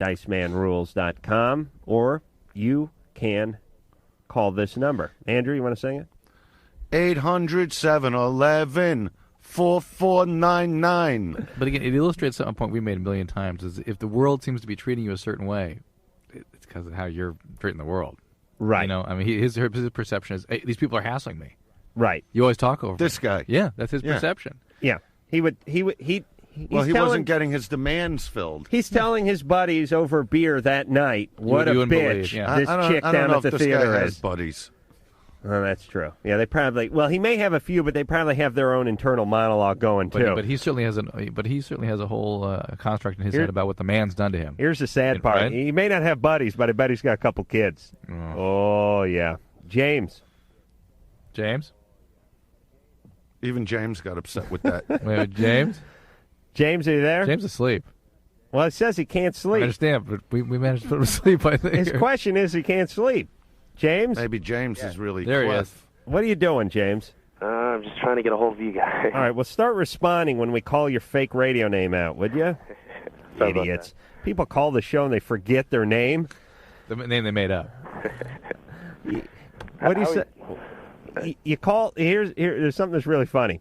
DiceManRules.com, or you can call this number. Andrew, you want to sing it? 800-711-4499. But again, it illustrates a point we made a million times, is if the world seems to be treating you a certain way, it's because of how you're treating the world. Right. You know, I mean, his perception is, hey, these people are hassling me. Right. You always talk over This me. guy. Yeah, that's his perception. Yeah. He wasn't getting his demands filled. He's telling his buddies over beer that night what a bitch this chick down at the theater has is. buddies. Oh, that's true. Yeah, they probably. Well, he may have a few, but they probably have their own internal monologue going too. But he certainly has a whole construct in his head about what the man's done to him. Here's the sad part: right? he may not have buddies, but I bet he's got a couple kids. Oh yeah, James. Even James got upset with that. Wait, James? James, are you there? James is asleep. Well, it says he can't sleep. I understand, but we managed to put him to sleep, I think. His question is he can't sleep. James? Maybe James is really there clef. he is. What are you doing, James? I'm just trying to get a hold of you guys. All right, well, start responding when we call your fake radio name out, would you? Idiots. People call the show and they forget their name. The name they made up. What do you say? You call there's something that's really funny.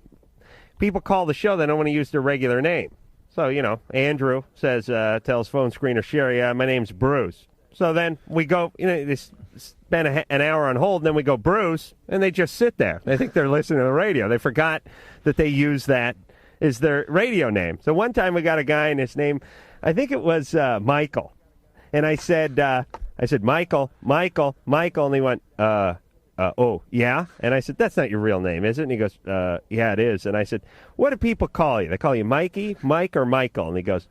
People call the show, they don't want to use their regular name. So, Andrew says, tells phone screener Sherry, my name's Bruce. So then we go, they spend an hour on hold, and then we go, Bruce, and they just sit there. They think they're listening to the radio. They forgot that they use that as their radio name. So one time we got a guy, and his name, I think it was Michael. And I said, Michael, and he went, oh, yeah? And I said, that's not your real name, is it? And he goes, yeah, it is. And I said, what do people call you? They call you Mikey, Mike, or Michael? And he goes,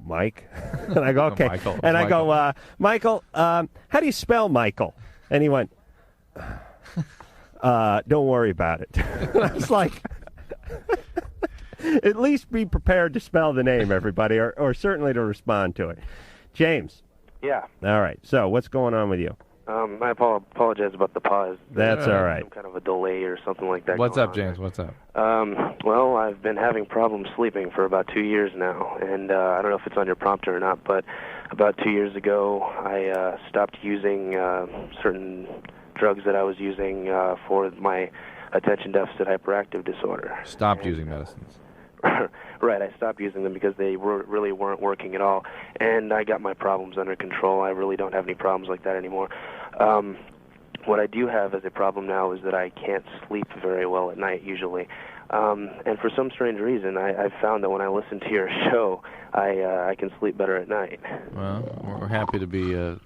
Mike. And I go, okay. Michael. And I go, Michael, how do you spell Michael? And he went, don't worry about it. And I was like, at least be prepared to spell the name, everybody, or certainly to respond to it. James. Yeah. All right. So what's going on with you? I apologize about the pause. That's all right. Some kind of a delay or something like that. What's up, James? What's up? Well, I've been having problems sleeping for about 2 years now, and I don't know if it's on your prompter or not, but about 2 years ago, I stopped using certain drugs that I was using for my attention deficit hyperactive disorder. Stopped using medicines. Right, I stopped using them because they really weren't working at all, and I got my problems under control. I really don't have any problems like that anymore. What I do have as a problem now is that I can't sleep very well at night usually, and for some strange reason, I've found that when I listen to your show, I can sleep better at night. Well, we're happy to be a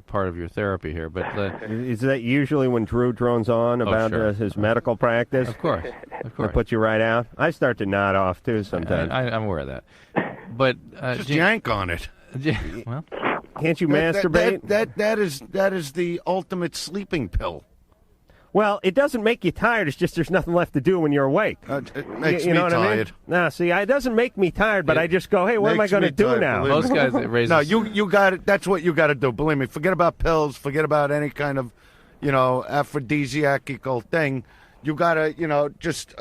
part of your therapy here, but is that usually when Drew drones on about his medical practice? Of course. That puts you right out. I start to nod off too sometimes. I'm aware of that, but just yank on it. Well, can't you masturbate? That is the ultimate sleeping pill. Well, it doesn't make you tired. It's just there's nothing left to do when you're awake. It makes me know what tired. I mean? No, see, it doesn't make me tired, but I just go, hey, what am I going to do now? Most guys, it raises... No, you got it. That's what you got to do. Believe me. Forget about pills. Forget about any kind of, aphrodisiacal thing. You got to, just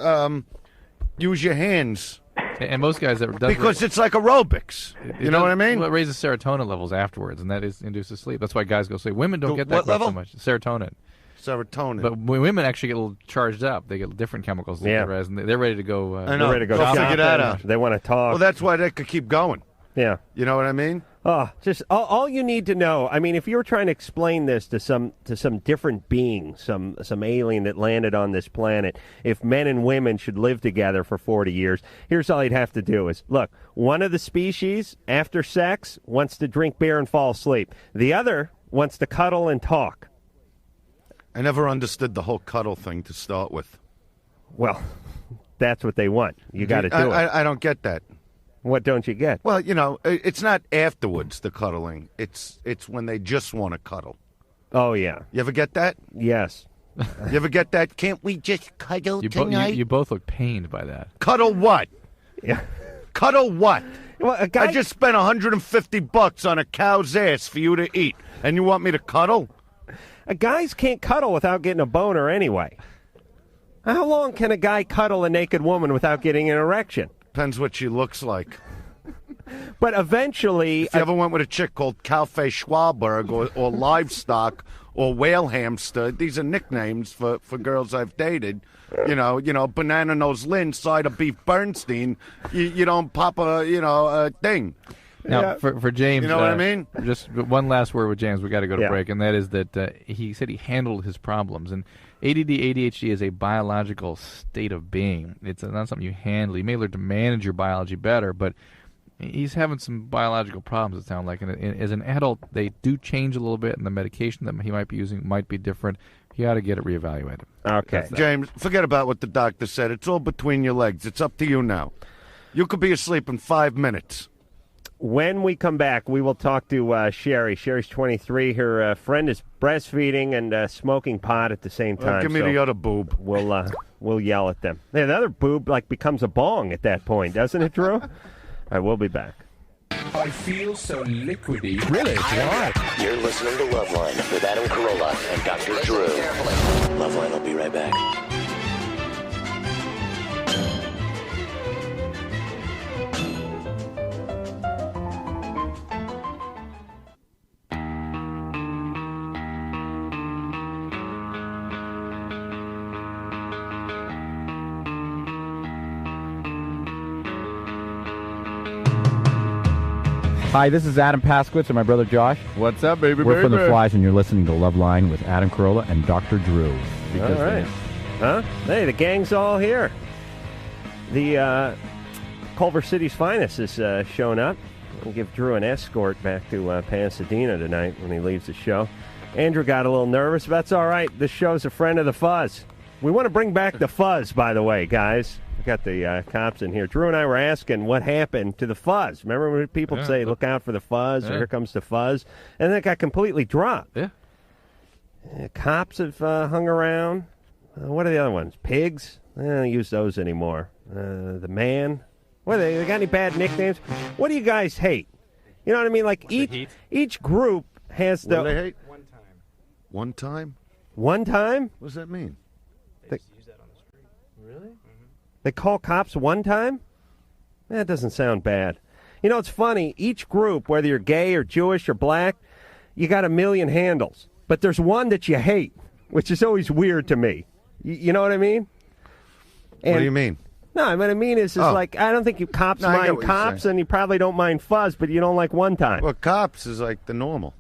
use your hands. And most guys that does because it's like aerobics. You know what I mean? Well, it raises serotonin levels afterwards, and that induces sleep. That's why guys go sleep. Women don't get that so much. Serotonin. But women actually get a little charged up. They get different chemicals. And they're ready to go. They're ready to go. Figure that out. They want to talk. Well, that's why they could keep going. Yeah. You know what I mean? Oh, just all you need to know. I mean, if you were trying to explain this to some different being, some alien that landed on this planet, if men and women should live together for 40 years, here's all you'd have to do is, look, one of the species, after sex, wants to drink beer and fall asleep. The other wants to cuddle and talk. I never understood the whole cuddle thing to start with. Well, that's what they want. You got to do it. I don't get that. What don't you get? Well, it's not afterwards, the cuddling. It's when they just want to cuddle. Oh, yeah. You ever get that? Yes. You ever get that? Can't we just cuddle tonight? You both look pained by that. Cuddle what? Yeah. Cuddle what? Well, I just spent $150 on a cow's ass for you to eat, and you want me to cuddle? Guys can't cuddle without getting a boner anyway. How long can a guy cuddle a naked woman without getting an erection? Depends what she looks like. But eventually... If you ever went with a chick called Calfe Schwaberg or Livestock or Whale Hamster, these are nicknames for girls I've dated. You know, Banana Nose Lynn, Side of Beef Bernstein. You don't pop a thing. Now, for James, you know what I mean? Just one last word with James. We got to go to break, and that is that he said he handled his problems. And ADD, ADHD is a biological state of being. It's not something you handle. You may learn to manage your biology better, but he's having some biological problems, it sounds like. And as an adult, they do change a little bit, and the medication that he might be using might be different. He ought to get it reevaluated. Okay. James, forget about what the doctor said. It's all between your legs. It's up to you now. You could be asleep in 5 minutes. When we come back, we will talk to Sherry. Sherry's 23. Her friend is breastfeeding and smoking pot at the same time. Give me the other boob. We'll yell at them. Yeah, the other boob becomes a bong at that point, doesn't it, Drew? All right, we'll be back. I feel so liquidy. Really? Why? You're listening to Loveline with Adam Carolla and Dr. Drew. Loveline will be right back. Hi, this is Adam Paskowitz and my brother Josh. What's up, baby? We're from The Flies, and you're listening to Loveline with Adam Carolla and Dr. Drew. All right. Huh? Hey, the gang's all here. The Culver City's finest is showing up. We'll give Drew an escort back to Pasadena tonight when he leaves the show. Andrew got a little nervous, but that's all right. This show's a friend of the fuzz. We want to bring back the fuzz, by the way, guys. We got the cops in here. Drew and I were asking what happened to the fuzz. Remember when people say, look out for the fuzz, or here comes the fuzz? And then it got completely dropped. Yeah. Cops have hung around. What are the other ones? Pigs? They don't use those anymore. The man? What, they got any bad nicknames? What do you guys hate? You know what I mean? Like each group has the... What do they hate? One time? One time? What does that mean? They use that on the street. Really? Mm-hmm. They call cops one time? That doesn't sound bad. You know, it's funny. Each group, whether you're gay or Jewish or black, you got a million handles. But there's one that you hate, which is always weird to me. You know what I mean? What do you mean? No, what I mean is like, I don't think you cops mind cops, and you probably don't mind fuzz, but you don't like one time. Well, cops is like the normal.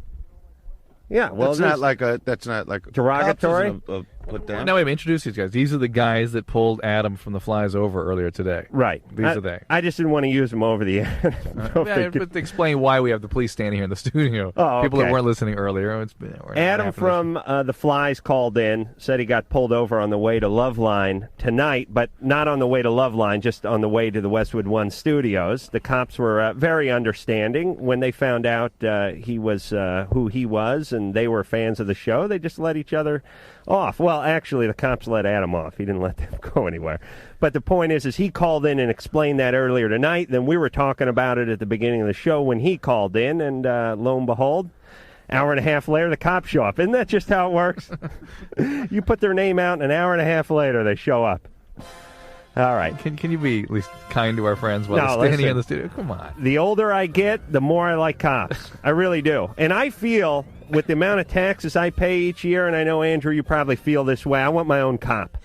Yeah, well, that's not like derogatory. Put down. Now, wait, introduce these guys. These are the guys that pulled Adam from the Flies over earlier today. Right. These are they. I just didn't want to use them over the air. But explain why we have the police standing here in the studio. Oh, people that weren't listening earlier. Adam from the Flies called in, said he got pulled over on the way to Loveline tonight, but not on the way to Loveline, just on the way to the Westwood One studios. The cops were very understanding when they found out he was who he was, and they were fans of the show. They just let each other off. Well, actually, the cops let Adam off. He didn't let them go anywhere. But the point is he called in and explained that earlier tonight. Then we were talking about it at the beginning of the show when he called in, and lo and behold, hour and a half later, the cops show up. Isn't that just how it works? You put their name out, and an hour and a half later, they show up. All right. Can you be at least kind to our friends while they're standing in the studio? Come on. The older I get, the more I like cops. I really do. And I feel, with the amount of taxes I pay each year, and I know, Andrew, you probably feel this way, I want my own cop.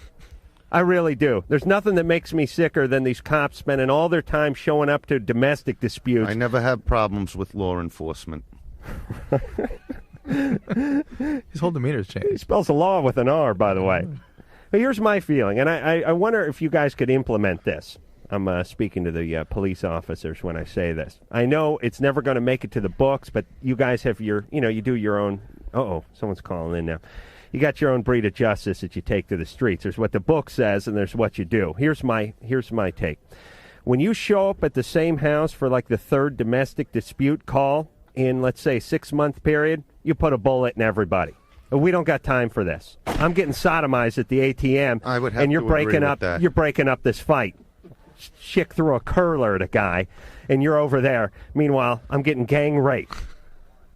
I really do. There's nothing that makes me sicker than these cops spending all their time showing up to domestic disputes. I never have problems with law enforcement. His whole demeanor's changed. He spells the law with an R, by the way. But here's my feeling, and I wonder if you guys could implement this. I'm speaking to the police officers when I say this. I know it's never going to make it to the books, but you guys have you do your own... Uh-oh, someone's calling in now. You got your own breed of justice that you take to the streets. There's what the book says, and there's what you do. Here's my take. When you show up at the same house for like the third domestic dispute call in, let's say, 6-month period, you put a bullet in everybody. We don't got time for this. I'm getting sodomized at the ATM, I would have and you're to breaking agree up. with that. You're breaking up this fight. Chick threw a curler at a guy, and you're over there. Meanwhile, I'm getting gang raped.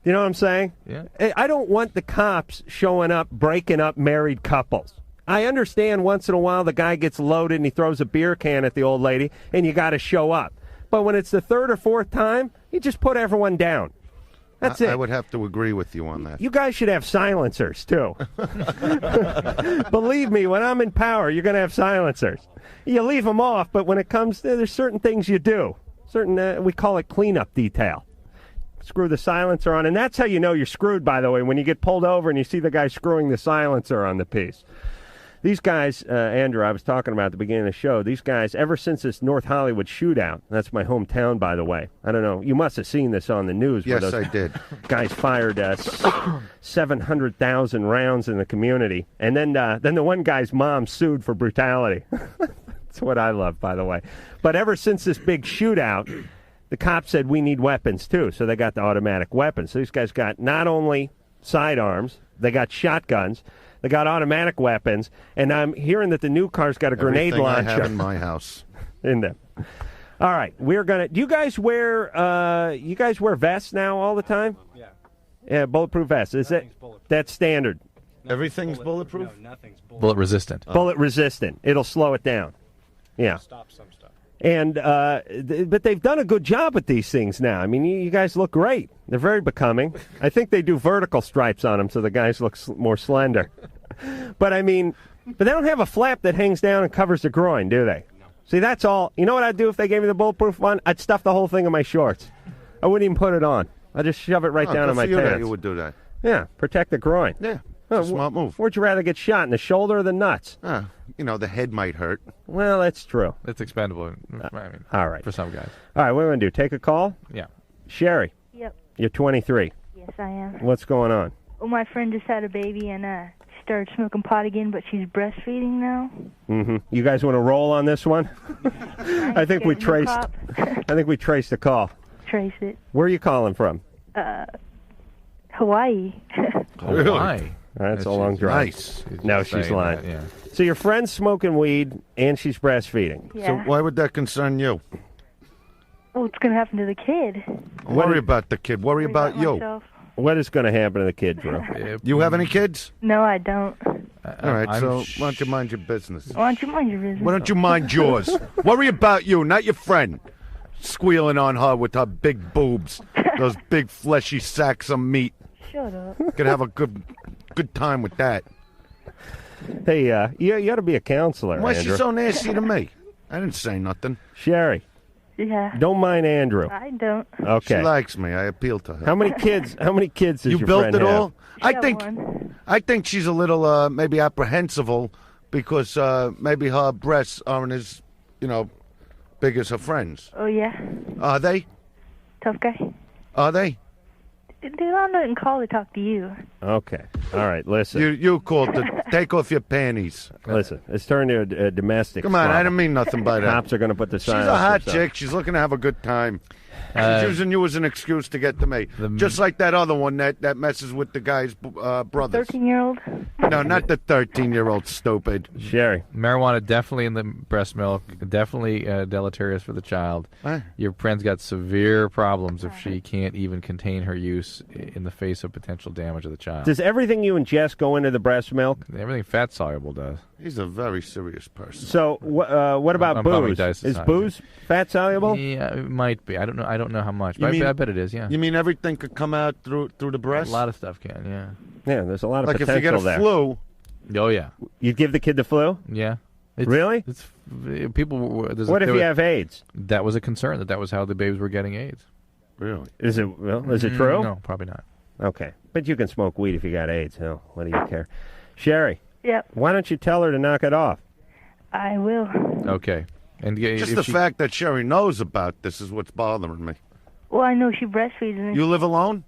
You know what I'm saying? Yeah. I don't want the cops showing up, breaking up married couples. I understand once in a while the guy gets loaded and he throws a beer can at the old lady and you got to show up. But when it's the third or fourth time, you just put everyone down. That's it. I would have to agree with you on that. You guys should have silencers, too. Believe me, when I'm in power, you're going to have silencers. You leave them off, but when it comes, there's certain things you do. We call it cleanup detail. Screw the silencer on, and that's how you know you're screwed, by the way, when you get pulled over and you see the guy screwing the silencer on the piece. These guys, Andrew, I was talking about at the beginning of the show, these guys, ever since this North Hollywood shootout, that's my hometown, by the way. I don't know, you must have seen this on the news. Yes, I did. Guys fired 700,000 rounds in the community, and then the one guy's mom sued for brutality. That's what I love, by the way. But ever since this big shootout, the cops said we need weapons, too, so they got the automatic weapons. So these guys got not only sidearms, they got shotguns, they got automatic weapons, and I'm hearing that the new car's got a grenade launcher. I have in my house. In them. All right, we're gonna. Do you guys wear vests now all the time? Yeah. Yeah, bulletproof vests. Is it? That's standard. Everything's bulletproof. No, nothing's Bullet resistant. Bullet resistant. It'll slow it down. Yeah. Stop some stuff. And but they've done a good job with these things now. I mean, you guys look great. They're very becoming. I think they do vertical stripes on them so the guys look more slender. But I mean, but they don't have a flap that hangs down and covers the groin, do they? No. See, that's all. You know what I'd do if they gave me the bulletproof one? I'd stuff the whole thing in my shorts. I wouldn't even put it on. I'd just shove it right down in my pants. You would do that. Yeah, protect the groin. Yeah, it's a smart move. Where'd you rather get shot, in the shoulder or the nuts? The head might hurt. Well, that's true. It's expendable. I mean, all right. For some guys. All right, what are we going to do? Take a call? Yeah. Sherry. Yep. You're 23. Yes, I am. What's going on? Well, my friend just had a baby and she started smoking pot again, but she's breastfeeding now. Mm-hmm. You guys want to roll on this one? I think we traced. I think we traced the call. Trace it. Where are you calling from? Hawaii. Hawaii. That's a long drive. Nice. No, she's lying. That, yeah. So your friend's smoking weed and she's breastfeeding. Yeah. So why would that concern you? Oh, it's going to happen to the kid. Don't worry about the kid. Worry about you. Myself. What is going to happen to the kid, Drew? You have any kids? No, I don't. All right, so why don't you mind your business? Why don't you mind your business? Why don't you mind yours? Worry about you, not your friend. Squealing on her with her big boobs, those big fleshy sacks of meat. Shut up. Could have a good time with that. Hey, you ought to be a counselor, Why is Andrew. she so nasty to me? I didn't say nothing. Sherry. Yeah. Don't mind Andrew. I don't. Okay. She likes me. I appeal to her. How many kids? Does you your built friend it have? all? One. I think she's a little maybe apprehensive because maybe her breasts aren't as big as her friends. Oh yeah. Are they? Tough guy. Are they? Dude, I'm not in call to talk to you. Okay. All right. Listen. You called to take off your panties. Listen. It's turned into a domestic. Come on, problem. I didn't mean nothing by that. Cops are going to put the She's sign. a hot chick. She's looking to have a good time. She's using you as an excuse to get to me. Just like that other one that messes with the guy's brothers. 13-year-old? No, not the 13-year-old, stupid. Sherry. Marijuana definitely in the breast milk, definitely deleterious for the child. Your friend's got severe problems if she can't even contain her use in the face of potential damage of the child. Does everything you ingest go into the breast milk? Everything fat soluble does. He's a very serious person. So what about I'm booze? it's Is not. booze fat soluble? Yeah, it might be. I don't know how much. You But mean- I bet it is. Yeah. You mean everything could come out through the breast? A lot of stuff can. Yeah. Yeah, there's a lot of Like if potential you get a there. flu. Oh yeah. You'd give the kid the flu? Yeah. Really? It's people. What if you have AIDS? That was a concern. That was how the babies were getting AIDS. Really? Is it true? No, probably not. Okay, but you can smoke weed if you got AIDS. Hell, what do you care? Sherry. Yep. Why don't you tell her to knock it off? I will. Okay. And Just the fact that Sherry knows about this is what's bothering me. Well, I know she breastfeeds. And You live alone?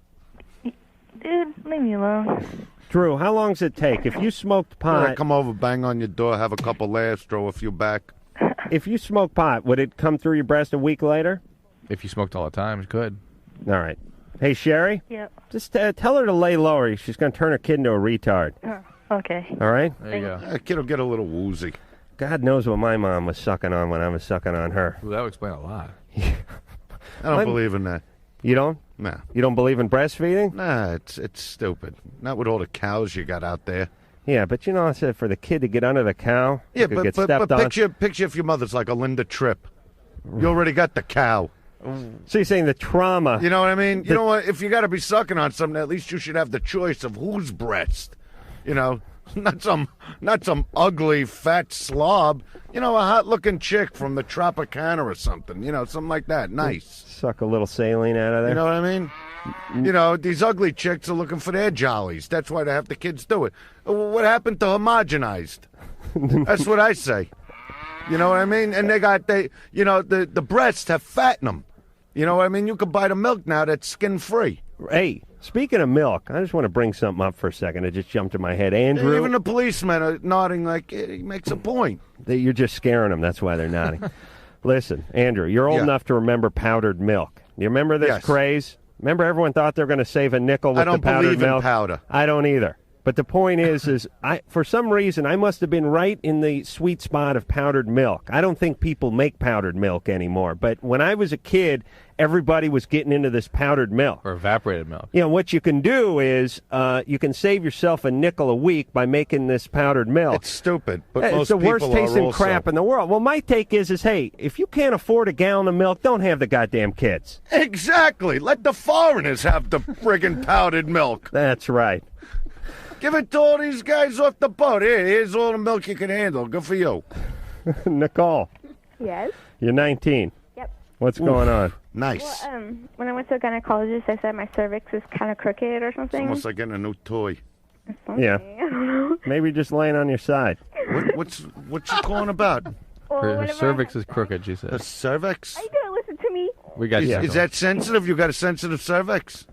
Dude, leave me alone. Drew, how long does it take? If you smoked pot... I come over, bang on your door, have a couple laughs, throw a few back. If you smoke pot, would it come through your breast a week later? If you smoked all the time, it could. All right. Hey, Sherry? Yep. Just tell her to lay lower. She's going to turn her kid into a retard. Okay. All right? There you go. A kid will get a little woozy. God knows what my mom was sucking on when I was sucking on her. Well, that would explain a lot. I don't believe in that. You don't? Nah. You don't believe in breastfeeding? Nah, it's stupid. Not with all the cows you got out there. Yeah, but I said for the kid to get under the cow, Yeah, could get but stepped on. picture if your mother's like a Linda Tripp. You already got the cow. So you're saying the trauma? You know what I mean? You know what? If you got to be sucking on something, at least you should have the choice of whose breast. You know, not some ugly fat slob. You know, a hot-looking chick from the Tropicana or something. You know, something like that. Nice. Suck a little saline out of there. You know what I mean? You know, these ugly chicks are looking for their jollies. That's why they have the kids do it. What happened to homogenized? That's what I say. You know what I mean? And the breasts have fat in them. You know what I mean? You can buy the milk now that's skin-free. Hey, speaking of milk, I just want to bring something up for a second. It just jumped in my head. Andrew. Even the policemen are nodding like he makes a point. You're just scaring them. That's why they're nodding. Listen, Andrew, you're old enough to remember powdered milk. You remember this craze? Remember everyone thought they were going to save a nickel with the powdered milk? I don't believe in powder. I don't either. But the point is for some reason, I must have been right in the sweet spot of powdered milk. I don't think people make powdered milk anymore. But when I was a kid, everybody was getting into this powdered milk. Or evaporated milk. You know, what you can do is you can save yourself a nickel a week by making this powdered milk. It's stupid, but most it's the people worst tasting also crap in the world. Well, my take is, hey, if you can't afford a gallon of milk, don't have the goddamn kids. Exactly. Let the foreigners have the friggin' powdered milk. That's right. Give it to all these guys off the boat. Here's all the milk you can handle. Good for you. Nicole. Yes? You're 19. Yep. What's going on? Nice. Well, when I went to a gynecologist, they said my cervix is kind of crooked or something. It's almost like getting a new toy. Yeah. I don't know. Maybe just laying on your side. What's you calling about? Well, Her cervix is crooked, she said. The cervix? Are you going to listen to me? We got Is that sensitive? You got a sensitive cervix?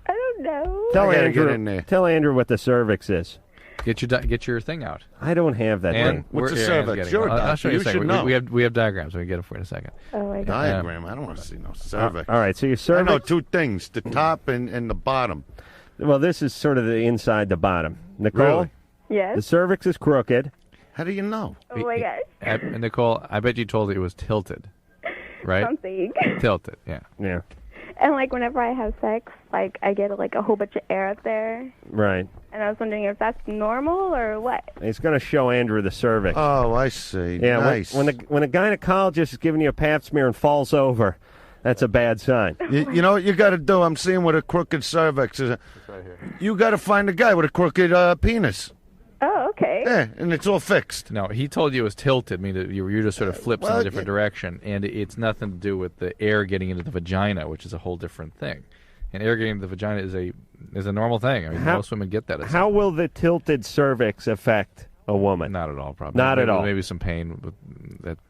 I don't know. Tell Andrew what the cervix is. Get your thing out. I don't have that thing. What's a cervix? You're a doctor. I'll show you a second. should know. We have diagrams. We can get it for you in a second. Oh, my God. Diagram? I don't want to see no cervix. All right, so your cervix. I know two things: the top and the bottom. Well, this is sort of the inside, the bottom. Nicole. Really? Yes? The cervix is crooked. How do you know? Oh, my gosh. Nicole, I bet you told it was tilted, right? Something. Tilted, yeah. Yeah. And, like, whenever I have sex, like, I get, like, a whole bunch of air up there. Right. And I was wondering if that's normal or what. It's going to show Andrew the cervix. Oh, I see. Yeah, nice. when a gynecologist is giving you a pap smear and falls over, that's a bad sign. You know what you got to do? I'm seeing what a crooked cervix is. It's right here. You got to find a guy with a crooked penis. Oh, okay. Yeah, and it's all fixed. No, he told you it was tilted, meaning that you just sort of flipped in a different direction, and it's nothing to do with the air getting into the vagina, which is a whole different thing. And air getting into the vagina is a normal thing. I mean, most women get that. How will the tilted cervix affect a woman? Not at all, probably. Not at all. Maybe some pain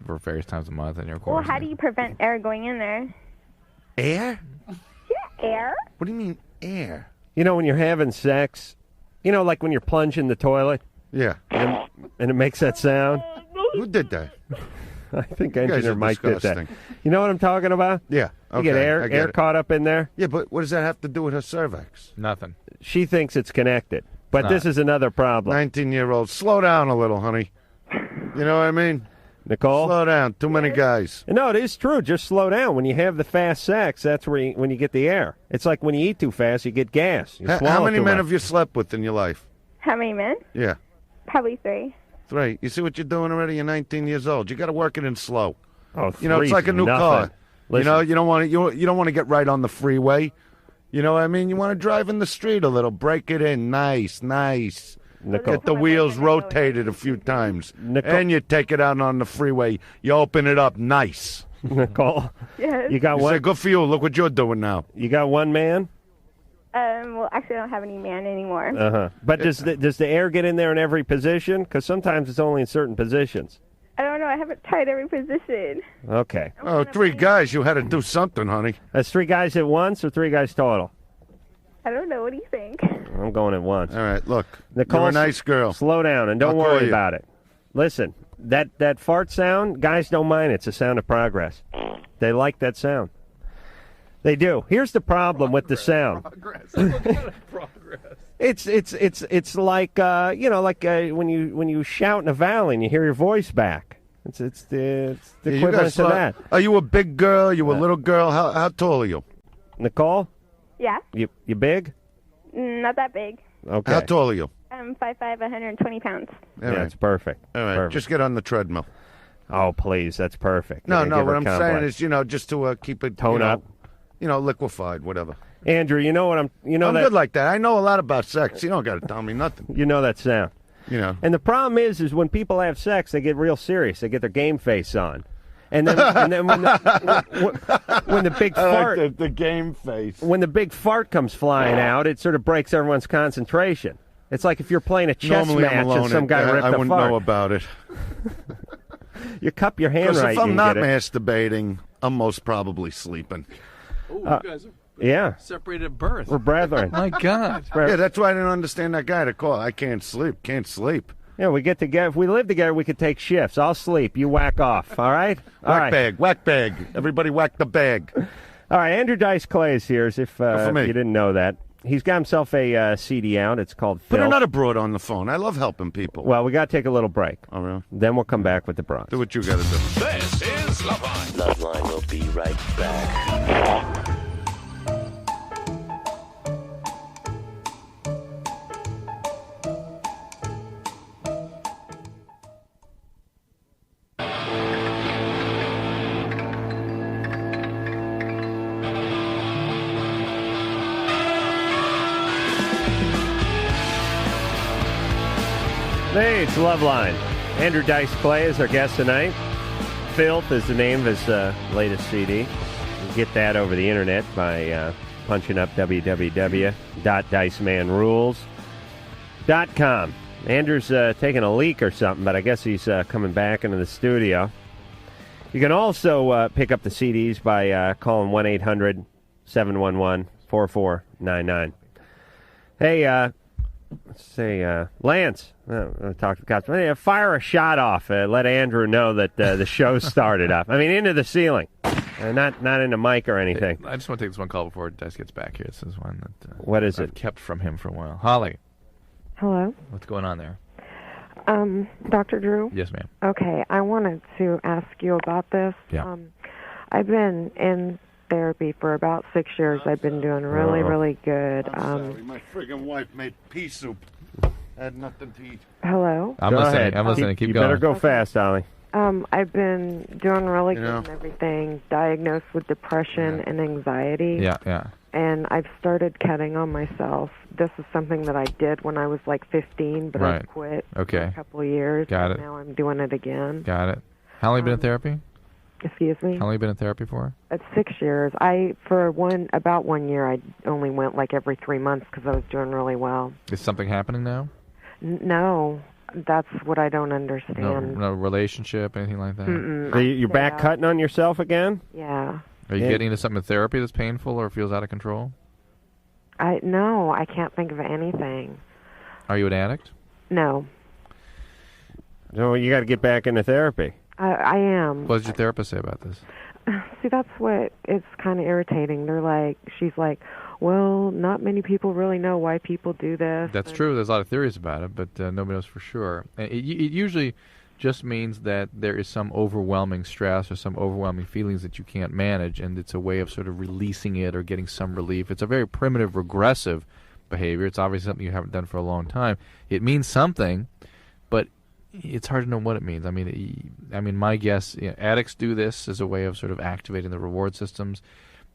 for various times a month in your course. Well, how do you prevent air going in there? Air? Yeah, air. What do you mean air? You know, when you're having sex, like when you're plunging the toilet? Yeah. And it makes that sound? Who did that? I think You guys Engineer are Mike did that. disgusting. You know what I'm talking about? Yeah. You get okay, I air it. caught up in there? Yeah, but what does that have to do with her cervix? Nothing. She thinks it's connected. But this is another problem. 19-year-old. Slow down a little, honey. You know what I mean? Nicole? Slow down. Too many guys. No, it is true. Just slow down. When you have the fast sex, that's when you get the air. It's like when you eat too fast, you get gas. You How swallow many too men much. have you slept with in your life? How many men? Yeah. Probably 3. 3. You see what you're doing already? You're 19 years old. You got to work it in slow. Oh, it's like a new nothing. car. Listen. You don't want to get right on the freeway. You know what I mean? You want to drive in the street a little, break it in, nice. Get the wheels rotated a few times, and you take it out on the freeway. You open it up, nice. Nicole, Yes. you got You one. say, good for you. Look what you're doing now. You got one man. Well, actually, I don't have any man anymore. But does the air get in there in every position? Because sometimes it's only in certain positions. I don't know. I haven't tried every position. Okay. Oh, 3 guys. You had to do something, honey. That's 3 guys at once or 3 guys total? I don't know. What do you think? I'm going at once. All right, look. Nicole, You're a nice girl. Slow down and don't I'll call worry you. about it. Listen, that fart sound, guys don't mind. It's a sound of progress. They like that sound. They do. Here's the problem with the sound. It's like when you shout in a valley and you hear your voice back. It's the equivalent to that. Are you a big girl? Are you a little girl? How tall are you? Nicole, Yeah. you big? Not that big. Okay. How tall are you? I'm 5'5", 120 pounds. That's perfect. All right, Perfect. just get on the treadmill. Oh, please, that's perfect. No, You're gonna give what her I'm complex. saying is, just to keep it Tone up. Liquefied, whatever. Andrew, you know what I'm I'm good like that. I know a lot about sex. You don't got to tell me nothing. You know that sound. And the problem is when people have sex, they get real serious. They get their game face on. And then when the big fart, like the game face. When the big fart comes flying out, it sort of breaks everyone's concentration. It's like if you're playing a chess Normally match I'm alone and some guy ripped I a wouldn't fart. know about it. You cup your hand Because right. if I'm you not get it. masturbating, I'm most probably sleeping. Oh, you guys Yeah. separated at birth. We're brethren. My God. Yeah, that's why I didn't understand that guy to call. I can't sleep. Can't sleep. Yeah, we get together. If we live together, we could take shifts. I'll sleep. You whack off. All right? All right. Whack bag. Everybody whack the bag. All right, Andrew Dice Clay is here, as if for me. you didn't know that. He's got himself a CD out. It's called Put Filth. another broad on the phone. I love helping people. Well, we got to take a little break. Oh, really? Then we'll come back with the bronze. Do what you got to do. This is Loveline. Loveline will be right back. Hey, it's Loveline. Andrew Dice Clay is our guest tonight. Filth is the name of his latest CD. You can get that over the internet by punching up www.dicemanrules.com. Andrew's taking a leak or something, but I guess he's coming back into the studio. You can also pick up the CDs by calling 1-800-711-4499. Hey, let's say, Lance, talk to the cops. Fire a shot off. Let Andrew know that the show started up. I mean, into the ceiling. Not in the mic or anything. I just want to take this one call before Dice gets back here. This is one that what is I've it? kept from him for a while. Holly. Hello. What's going on there? Dr. Drew? Yes, ma'am. Okay, I wanted to ask you about this. Yeah. I've been in therapy for about 6 years. I've been doing really good. Sorry, my friggin' wife made pea soup. I had nothing to eat. Hello? I'm listening. I'm listening. Keep you going. better go fast, Ollie. I've been doing really good and everything, diagnosed with depression and anxiety. Yeah. And I've started cutting on myself. This is something that I did when I was like 15, but I quit for a couple of years. Got it. Now I'm doing it again. Got it. How long have you been in therapy? Excuse me? How long have you been in therapy for? It's 6 years. About 1 year, I only went like every 3 months because I was doing really well. Is something happening now? No, that's what I don't understand. No relationship, anything like that? Mm-mm. Are you back cutting on yourself again? Yeah. Are you getting into something in therapy that's painful or feels out of control? No, I can't think of anything. Are you an addict? No. No, you got to get back into therapy. I am. What did your therapist say about this? See, that's what it's kind of irritating. She's like, well, not many people really know why people do this. That's true. There's a lot of theories about it, but nobody knows for sure. It usually just means that there is some overwhelming stress or some overwhelming feelings that you can't manage, and it's a way of sort of releasing it or getting some relief. It's a very primitive, regressive behavior. It's obviously something you haven't done for a long time. It means something, but it's hard to know what it means. I mean, my guess, addicts do this as a way of sort of activating the reward systems.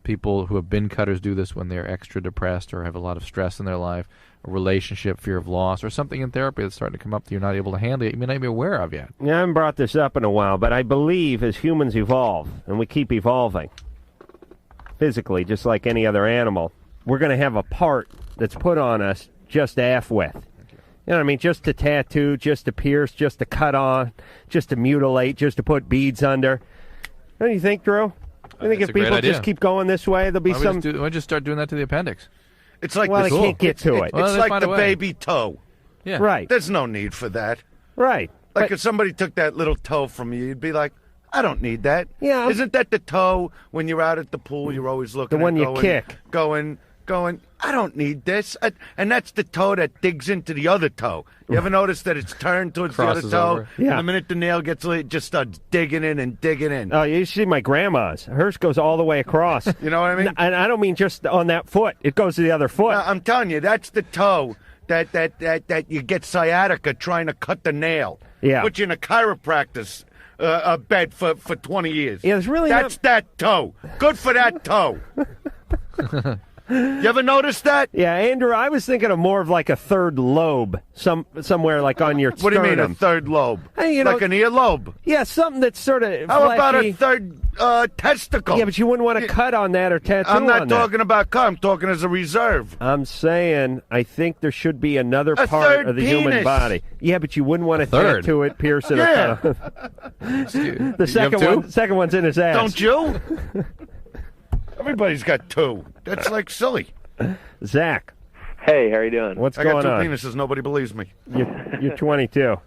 People who have been cutters do this when they're extra depressed or have a lot of stress in their life, a relationship, fear of loss, or something in therapy that's starting to come up that you're not able to handle, you may not be aware of yet. Yeah, I haven't brought this up in a while, but I believe as humans evolve, and we keep evolving physically, just like any other animal, we're going to have a part that's put on us just half width. You know what I mean? Just to tattoo, just to pierce, just to cut on, just to mutilate, just to put beads under. Don't you think, Drew? I think if people just keep going this way, there'll be why some... Why don't you just start doing that to the appendix? It's like well, I can't get to it. It's like the baby toe. Yeah. Right. There's no need for that. Right. Like if somebody took that little toe from you, you'd be like, I don't need that. Yeah. Isn't that the toe when you're out at the pool, you're always looking the one at you kick. Going, I don't need this. And that's the toe that digs into the other toe. You ever notice that it's turned towards the other toe? Over. Yeah. And the minute the nail gets lit, it just starts digging in and digging in. Oh, you see my grandma's. Hers goes all the way across. You know what I mean? And I don't mean just on that foot. It goes to the other foot. No, I'm telling you, that's the toe that you get sciatica trying to cut the nail. Yeah. Put you in a chiropractor's bed for 20 years. Yeah, it's really That's that toe. Good for that toe. You ever notice that? Yeah, Andrew, I was thinking of more of like a third lobe, somewhere like on your What do sternum. you mean a third lobe? Hey, like an earlobe? Yeah, something that's sort of How about a fleshy. third testicle? Yeah, but you wouldn't want to cut on that or tattoo I'm not on that. talking about cut. I'm talking as a reserve. I'm saying I think there should be another A part third of the human penis. body. Yeah, but you wouldn't want to third? tattoo it, pierce it, Yeah. or cut off. The second one's in his ass. Don't you? Everybody's got two. That's like silly. Zach, Hey, how you doing? what's I got going two on? penises. Nobody believes me. You're 22.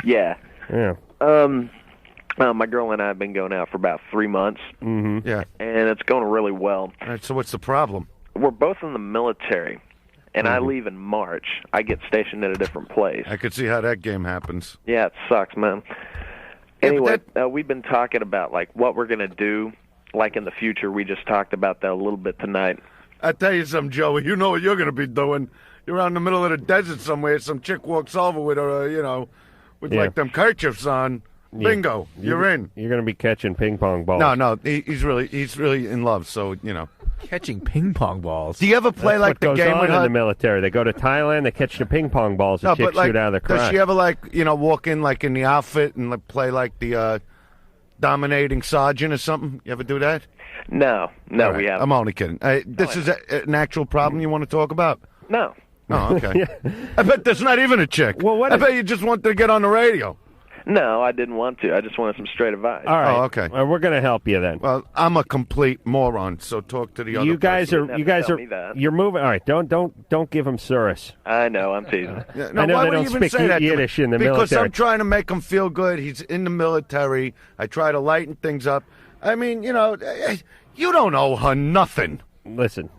Yeah. Yeah. My girl and I have been going out for about 3 months, Mm-hmm. Yeah. and it's going really well. All right, so what's the problem? We're both in the military, and I leave in March. I get stationed at a different place. I could see how that game happens. Yeah, it sucks, man. Yeah, Anyway, but we've been talking about like what we're gonna do, like in the future. We just talked about that a little bit tonight. I tell you something, Joey. You know what you're going to be doing. You're out in the middle of the desert somewhere. Some chick walks over with her, with Yeah. like them kerchiefs on. Yeah. Bingo, you're in. You're going to be catching ping pong balls. No, he's really in love. So Catching ping pong balls. Do you ever play That's like what the goes game on with in her? the military. They go to Thailand, they catch the ping pong balls that No, chicks but like, shoot out of their does crotch. she ever walk in like in the outfit and like, play like the dominating sergeant or something? You ever do that? No, All right, we haven't. I'm only kidding. This is an actual problem you want to talk about? No. Oh, okay. I bet there's not even a chick. Well, what I if- bet you just wanted to get on the radio. No, I didn't want to. I just wanted some straight advice. All right. Oh, okay. We're going to help you then. Well, I'm a complete moron, so talk to the other You guys person. are you're moving. All right, don't give them Surus. I know, I'm teasing. Yeah, I know why they would don't you even speak say that to me? Yiddish in the because military. I'm trying to make him feel good. He's in the military. I try to lighten things up. I mean, you don't owe her nothing. Listen,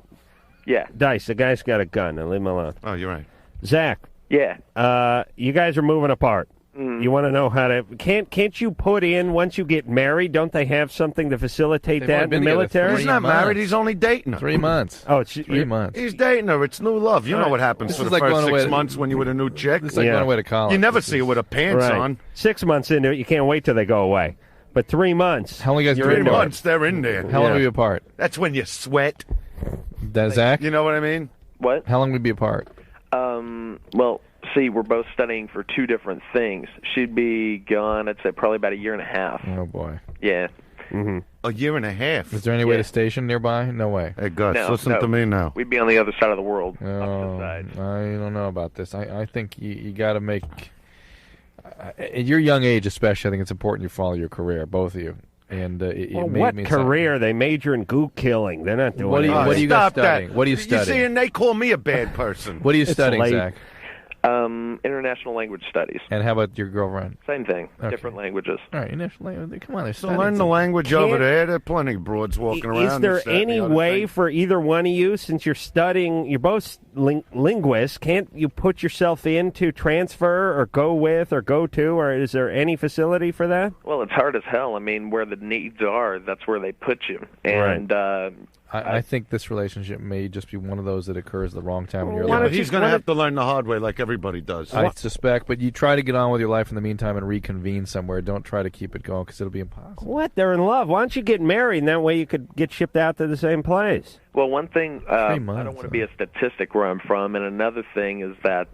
Yeah. Dice, the guy's got a gun. Now leave him alone. Oh, you're right. Zach, Yeah. you guys are moving apart. Mm. You want to know how to? Can't you put in once you get married? Don't they have something to facilitate They've that only in the been together military? He's not months. married. He's only dating her. 3 months. Oh, it's 3 months. He's dating her. It's new love. You know what happens This for is the like first going away 6 to- months when you're with a new chick. It's like going away to college. You never This see her is- with her pants Right. on. 6 months into it, you can't wait till they go away. But 3 months. How long you guys you're been 3 into it. months, they're in there. How long Yeah. were you apart? That's when you sweat. Zach? You know what I mean? What? How long would we be apart? Well, see, we're both studying for two different things. She'd be gone, I'd say, probably about a year and a half. Oh, boy. Yeah. Mm-hmm. A year and a half. Is there any way Yeah. to station nearby? No way. Hey, Gus, No, listen no. to me now. We'd be on the other side of the world. Oh, opposite sides. I don't know about this. I think you got to make, at your young age especially, I think it's important you follow your career, both of you. And it Well, made what me career? They major in gook killing. They're not doing What do you- anything. what do you got Stop that. studying? What are you You studying? see, and they call me a bad person. What are you It's studying, late. Zach? International language studies. And how about your girlfriend? Same thing. Okay. Different languages. All right, come on. So learn the language over there. There are plenty of broads walking around. Is there this, that, and the any other way thing. for either one of you, since you're studying, you're both linguists, can't you put yourself in to transfer or go with or go to, or is there any facility for that? Well, it's hard as hell. I mean, where the needs are, that's where they put you. And I think this relationship may just be one of those that occurs the wrong time in your Yeah, life. but he's going to have to learn the hard way like everybody does. I suspect, but you try to get on with your life in the meantime and reconvene somewhere. Don't try to keep it going because it'll be impossible. What? They're in love. Why don't you get married, and that way you could get shipped out to the same place? Well, one thing, I months, don't want to be a statistic where I'm from, and another thing is that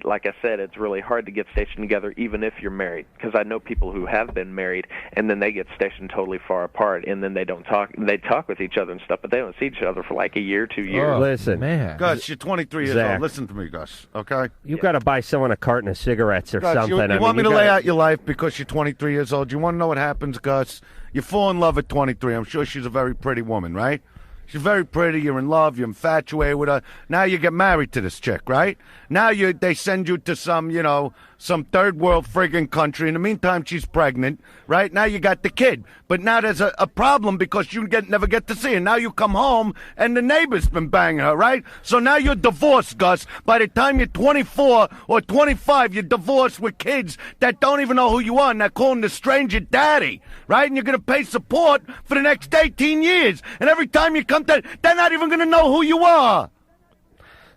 like I said, it's really hard to get stationed together even if you're married, because I know people who have been married and then they get stationed totally far apart, and then they don't talk. They talk with each other and stuff, but they don't see each other for like a year, 2 years. Oh, Listen, man. Gus, you're 23 years Zach. old. Listen to me, Gus, okay? You've got to buy someone a carton of cigarettes or Gus, something. you I want mean, me to you lay gotta- out your life because you're 23 years old? You want to know what happens, Gus? You fall in love at 23. I'm sure she's a very pretty woman, right? She's very pretty. You're in love. You're infatuated with her. Now you get married to this chick, right? Now they send you to some third world friggin' country. In the meantime, she's pregnant, right? Now you got the kid. But now there's a problem because you never get to see her. Now you come home and the neighbor's been banging her, right? So now you're divorced, Gus. By the time you're 24 or 25, you're divorced with kids that don't even know who you are, and they're calling the stranger daddy, right? And you're going to pay support for the next 18 years. And every time you come to, they're not even going to know who you are.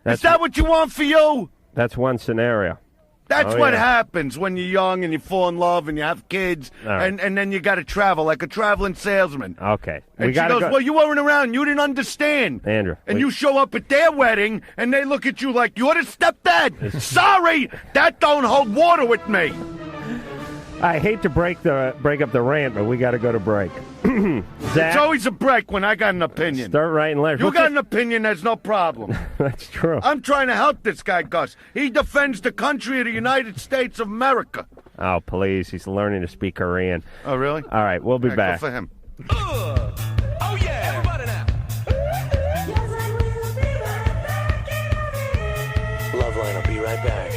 Is that what you want for you? That's one scenario. That's what happens when you're young and you fall in love and you have kids, right. and then you got to travel like a traveling salesman. Okay. And she goes, well, you weren't around. You didn't understand. Andrew. And you show up at their wedding, and they look at you like, you're the stepdad. Sorry, that don't hold water with me. I hate to break up the rant, but we got to go to break. Zach, it's always a break when I got an opinion. Start writing letters. You got an opinion, there's no problem. That's true. I'm trying to help this guy, Gus. He defends the country of the United States of America. Oh, please. He's learning to speak Korean. Oh, really? All right, we'll be back. Good for him. Oh, yeah. Everybody now. Loveline will be right back.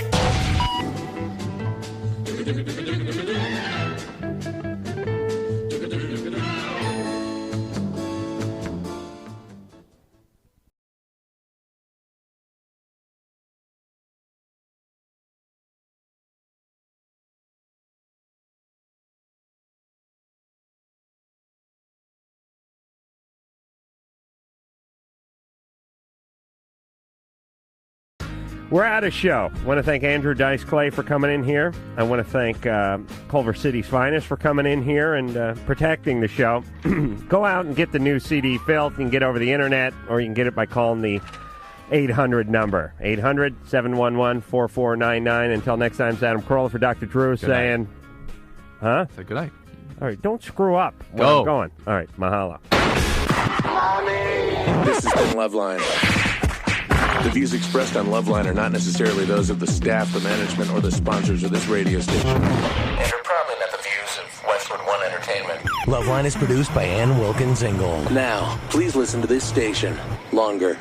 We're at a show. I want to thank Andrew Dice Clay for coming in here. I want to thank Culver City's Finest for coming in here and protecting the show. Go out and get the new CD Filth. You can get over the internet, or you can get it by calling the 800 number. 800-711-4499. Until next time, it's Adam Carolla for Dr. Drew saying... Huh? Say good night. All right, don't screw up where Go. I'm going. All right, mahalo. This has been Loveline. The views expressed on Loveline are not necessarily those of the staff, the management, or the sponsors of this radio station. And are probably not the views of Westwood One Entertainment. Loveline is produced by Ann Wilkins Ingle. Now, please listen to this station longer.